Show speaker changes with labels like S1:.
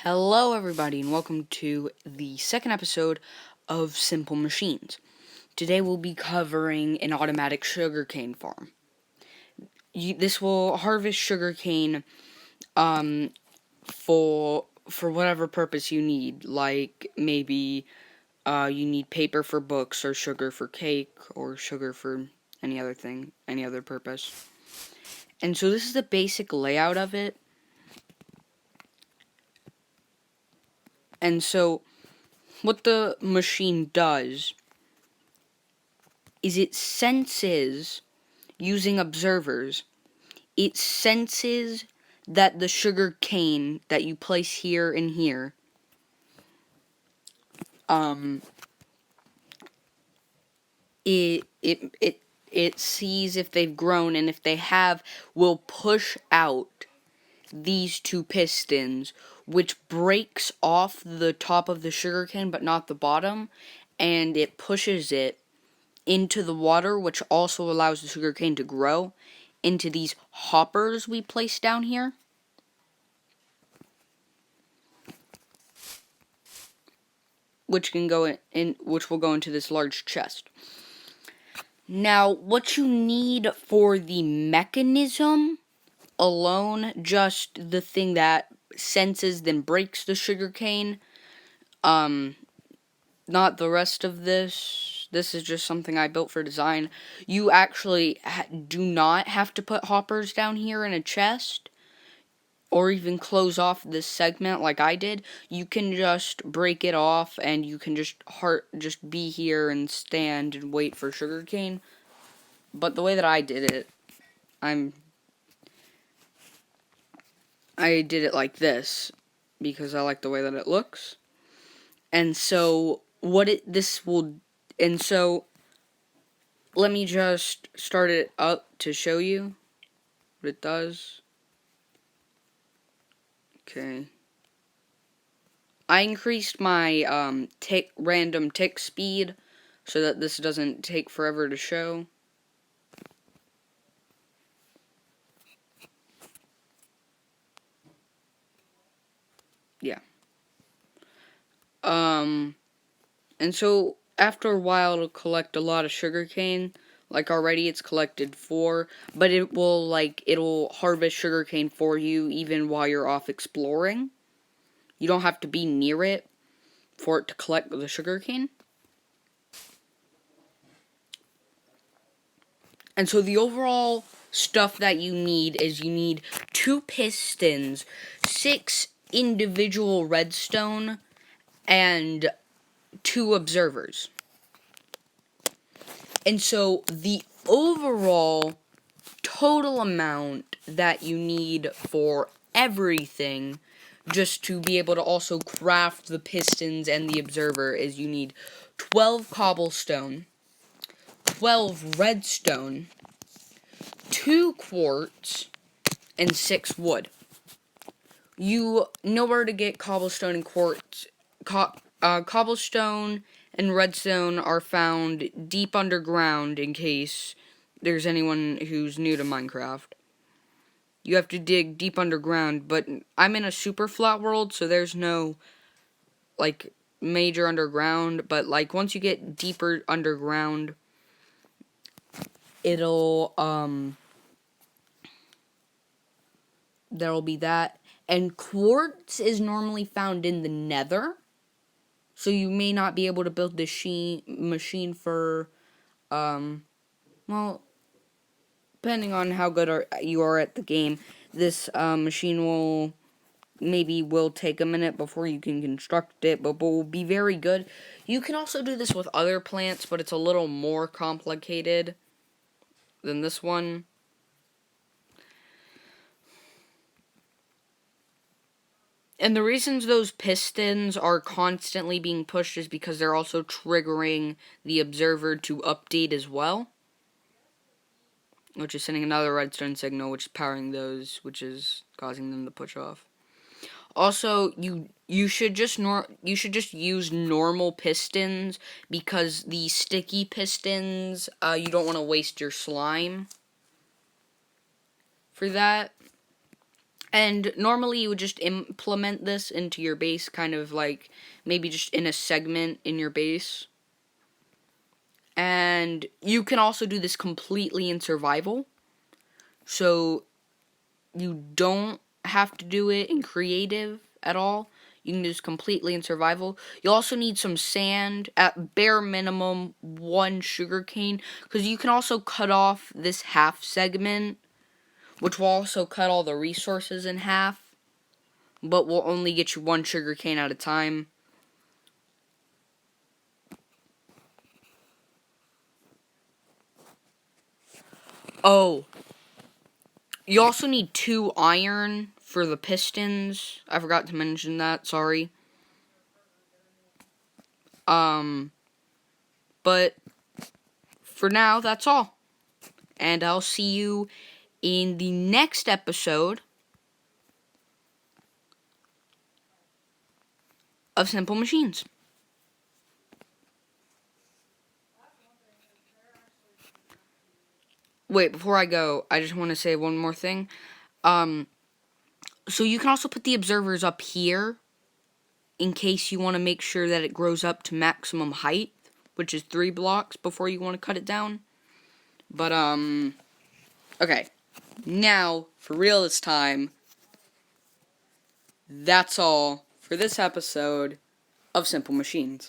S1: Hello everybody and welcome to the second episode of Simple Machines. Today we'll be covering an automatic sugarcane farm. This will harvest sugarcane for whatever purpose you need, like maybe you need paper for books or sugar for cake or sugar for any other purpose. And so this is the basic layout of it. And so what the machine does is it senses, using observers, it senses that the sugar cane that you place here and here, it sees if they've grown, and if they have, will push out these two pistons, which breaks off the top of the sugar cane but not the bottom, and it pushes it into the water, which also allows the sugarcane to grow, into these hoppers we place down here. Which will go into this large chest. Now, what you need for the mechanism alone, just the thing that senses then breaks the sugarcane, not the rest of this. This is just something I built for design. You actually do not have to put hoppers down here in a chest, or even close off this segment like I did. You can just break it off, and you can just be here and stand and wait for sugarcane. But the way that I did it, I did it like this because I like the way that it looks. And so let me just start it up to show you what it does. Okay. I increased my random tick speed so that this doesn't take forever to show. Yeah. And so after a while it'll collect a lot of sugarcane. Like already it's collected 4, but it'll harvest sugarcane for you even while you're off exploring. You don't have to be near it for it to collect the sugarcane. And so the overall stuff that you need is you need 2 pistons, 6 individual redstone, and 2 observers. And so the overall total amount that you need for everything, just to be able to also craft the pistons and the observer, is you need 12 cobblestone, 12 redstone, 2 quartz, and 6 wood. You know where to get cobblestone and quartz. Cobblestone and redstone are found deep underground, in case there's anyone who's new to Minecraft. You have to dig deep underground, but I'm in a super flat world, so there's no, major underground, but, once you get deeper underground, it'll, there'll be that. And quartz is normally found in the nether, so you may not be able to build this machine for, well, depending on how good you are at the game, this machine will take a minute before you can construct it, but will be very good. You can also do this with other plants, but it's a little more complicated than this one. And the reasons those pistons are constantly being pushed is because they're also triggering the observer to update as well, which is sending another redstone signal, which is powering those, which is causing them to push off. Also, you should just use normal pistons, because the sticky pistons, you don't want to waste your slime for that. And normally you would just implement this into your base, kind of like maybe just in a segment in your base. And you can also do this completely in survival. So you don't have to do it in creative at all. You can do this completely in survival. You also need some sand, at bare minimum 1 sugarcane, because you can also cut off this half segment, which will also cut all the resources in half, but will only get you 1 sugarcane at a time. Oh, you also need 2 iron for the pistons. I forgot to mention that, sorry. But for now, that's all. And I'll see you in the next episode of Simple Machines. Wait, before I go, I just want to say one more thing. So you can also put the observers up here in case you want to make sure that it grows up to maximum height, which is 3 blocks before you want to cut it down. But, okay. Now, for real this time, that's all for this episode of Simple Machines.